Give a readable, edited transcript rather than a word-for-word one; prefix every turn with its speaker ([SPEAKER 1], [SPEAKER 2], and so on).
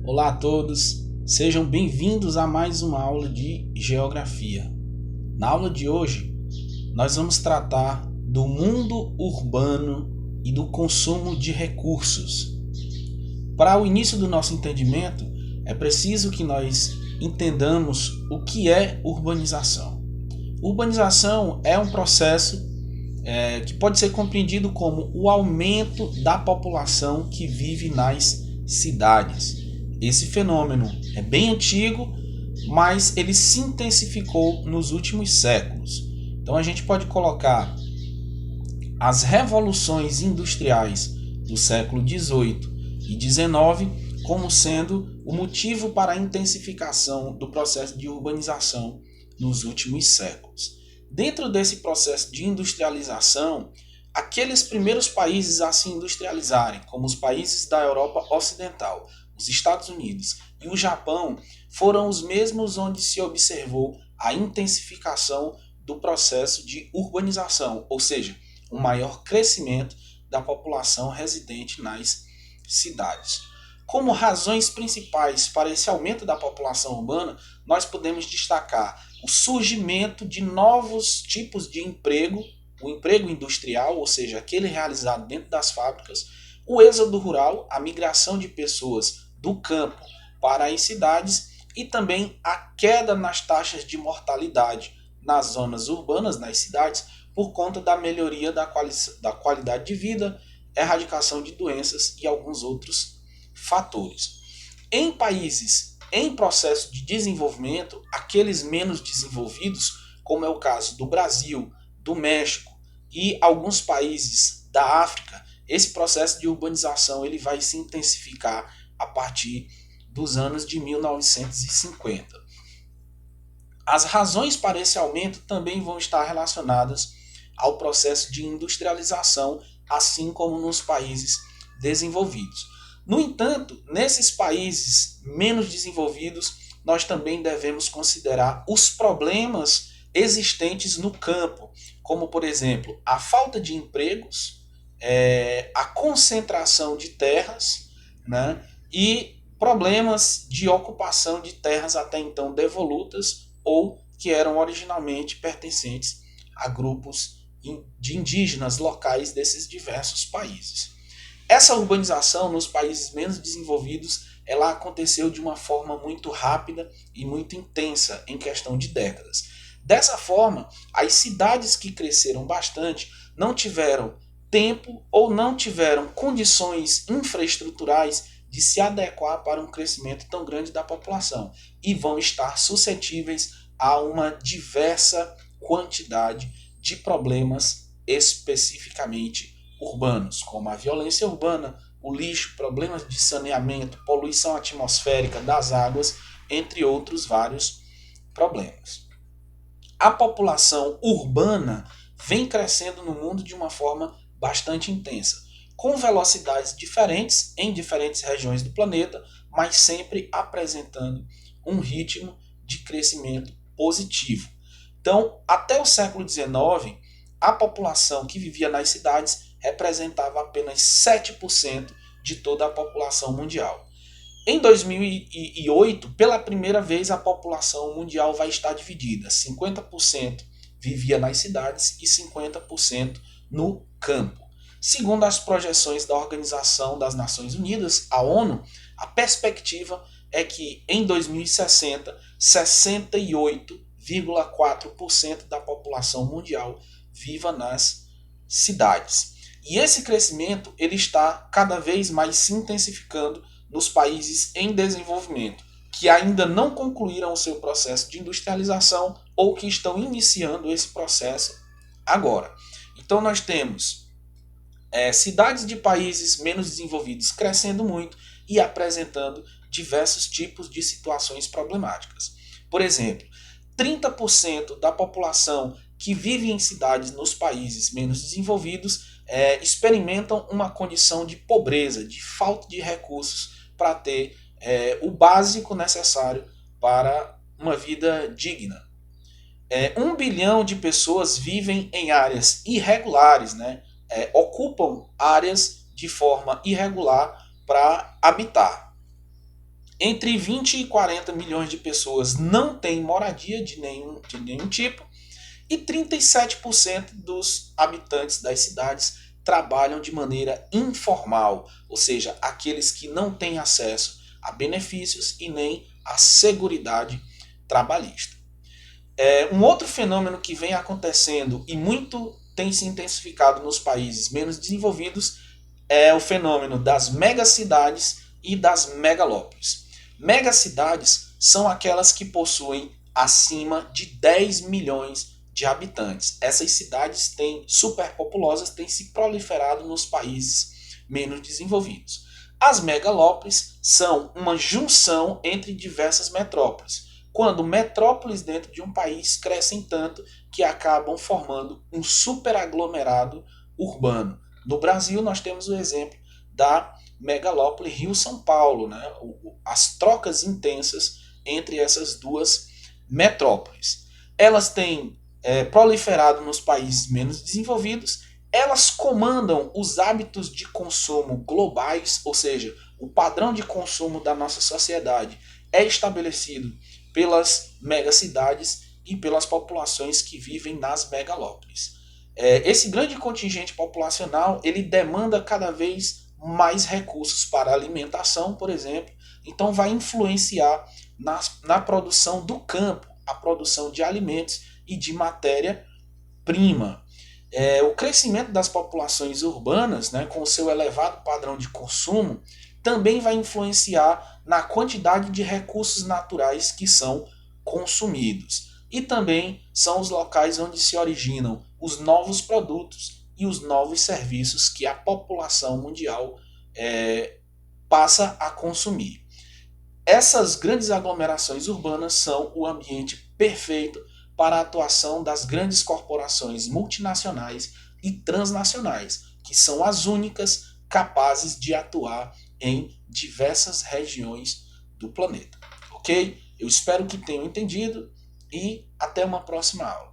[SPEAKER 1] Olá a todos, sejam bem-vindos a mais uma aula de Geografia. Na aula de hoje, nós vamos tratar do mundo urbano e do consumo de recursos. Para o início do nosso entendimento, é preciso que nós entendamos o que é urbanização. Urbanização é um processo que pode ser compreendido como o aumento da população que vive nas cidades. Esse fenômeno é bem antigo, mas ele se intensificou nos últimos séculos. Então a gente pode colocar as revoluções industriais do século XVIII e XIX como sendo o motivo para a intensificação do processo de urbanização nos últimos séculos. Dentro desse processo de industrialização, aqueles primeiros países a se industrializarem, como os países da Europa Ocidental, os Estados Unidos e o Japão, foram os mesmos onde se observou a intensificação do processo de urbanização, ou seja, um maior crescimento da população residente nas cidades. Como razões principais para esse aumento da população urbana, nós podemos destacar o surgimento de novos tipos de emprego, o emprego industrial, ou seja, aquele realizado dentro das fábricas, o êxodo rural, a migração de pessoas do campo para as cidades e também a queda nas taxas de mortalidade nas zonas urbanas, nas cidades, por conta da melhoria da qualidade de vida, erradicação de doenças e alguns outros fatores. Em países em processo de desenvolvimento, aqueles menos desenvolvidos, como é o caso do Brasil, do México e alguns países da África, esse processo de urbanização ele vai se intensificar a partir dos anos de 1950. As razões para esse aumento também vão estar relacionadas ao processo de industrialização, assim como nos países desenvolvidos. No entanto, nesses países menos desenvolvidos, nós também devemos considerar os problemas existentes no campo, como, por exemplo, a falta de empregos, a concentração de terras, né, e problemas de ocupação de terras até então devolutas ou que eram originalmente pertencentes a grupos de indígenas locais desses diversos países. Essa urbanização nos países menos desenvolvidos, ela aconteceu de uma forma muito rápida e muito intensa em questão de décadas. Dessa forma, as cidades que cresceram bastante não tiveram tempo ou não tiveram condições infraestruturais de se adequar para um crescimento tão grande da população e vão estar suscetíveis a uma diversa quantidade de problemas especificamente urbanos, como a violência urbana, o lixo, problemas de saneamento, poluição atmosférica das águas, entre outros vários problemas. A população urbana vem crescendo no mundo de uma forma bastante intensa, com velocidades diferentes em diferentes regiões do planeta, mas sempre apresentando um ritmo de crescimento positivo. Então, até o século XIX, a população que vivia nas cidades representava apenas 7% de toda a população mundial. Em 2008, pela primeira vez, a população mundial vai estar dividida. 50% vivia nas cidades e 50% no campo. Segundo as projeções da Organização das Nações Unidas, a ONU, a perspectiva é que em 2060, 68,4% da população mundial viva nas cidades. E esse crescimento ele está cada vez mais se intensificando nos países em desenvolvimento, que ainda não concluíram o seu processo de industrialização ou que estão iniciando esse processo agora. Então nós temos cidades de países menos desenvolvidos crescendo muito e apresentando diversos tipos de situações problemáticas. Por exemplo, 30% da população que vive em cidades nos países menos desenvolvidos experimentam uma condição de pobreza, de falta de recursos para ter o básico necessário para uma vida digna. 1 bilhão de pessoas vivem em áreas irregulares, né? Ocupam áreas de forma irregular para habitar. Entre 20 e 40 milhões de pessoas não têm moradia de nenhum tipo, e 37% dos habitantes das cidades trabalham de maneira informal, ou seja, aqueles que não têm acesso a benefícios e nem a seguridade trabalhista. Um outro fenômeno que vem acontecendo e muito tem se intensificado nos países menos desenvolvidos é o fenômeno das megacidades e das megalópolis. Megacidades são aquelas que possuem acima de 10 milhões de habitantes. Essas cidades superpopulosas têm se proliferado nos países menos desenvolvidos. As megalópolis são uma junção entre diversas metrópoles, quando metrópoles dentro de um país crescem tanto que acabam formando um superaglomerado urbano. No Brasil, nós temos o exemplo da megalópole Rio-São Paulo, né? As trocas intensas entre essas duas metrópoles. Elas têm proliferado nos países menos desenvolvidos, elas comandam os hábitos de consumo globais, ou seja, o padrão de consumo da nossa sociedade é estabelecido pelas megacidades e pelas populações que vivem nas megalópolis. Esse grande contingente populacional ele demanda cada vez mais recursos para alimentação, por exemplo, então vai influenciar na produção do campo, a produção de alimentos e de matéria-prima. O crescimento das populações urbanas, né, com o seu elevado padrão de consumo, também vai influenciar na quantidade de recursos naturais que são consumidos. E também são os locais onde se originam os novos produtos e os novos serviços que a população mundial passa a consumir. Essas grandes aglomerações urbanas são o ambiente perfeito para a atuação das grandes corporações multinacionais e transnacionais, que são as únicas capazes de atuar em diversas regiões do planeta. Ok? Eu espero que tenham entendido e até uma próxima aula.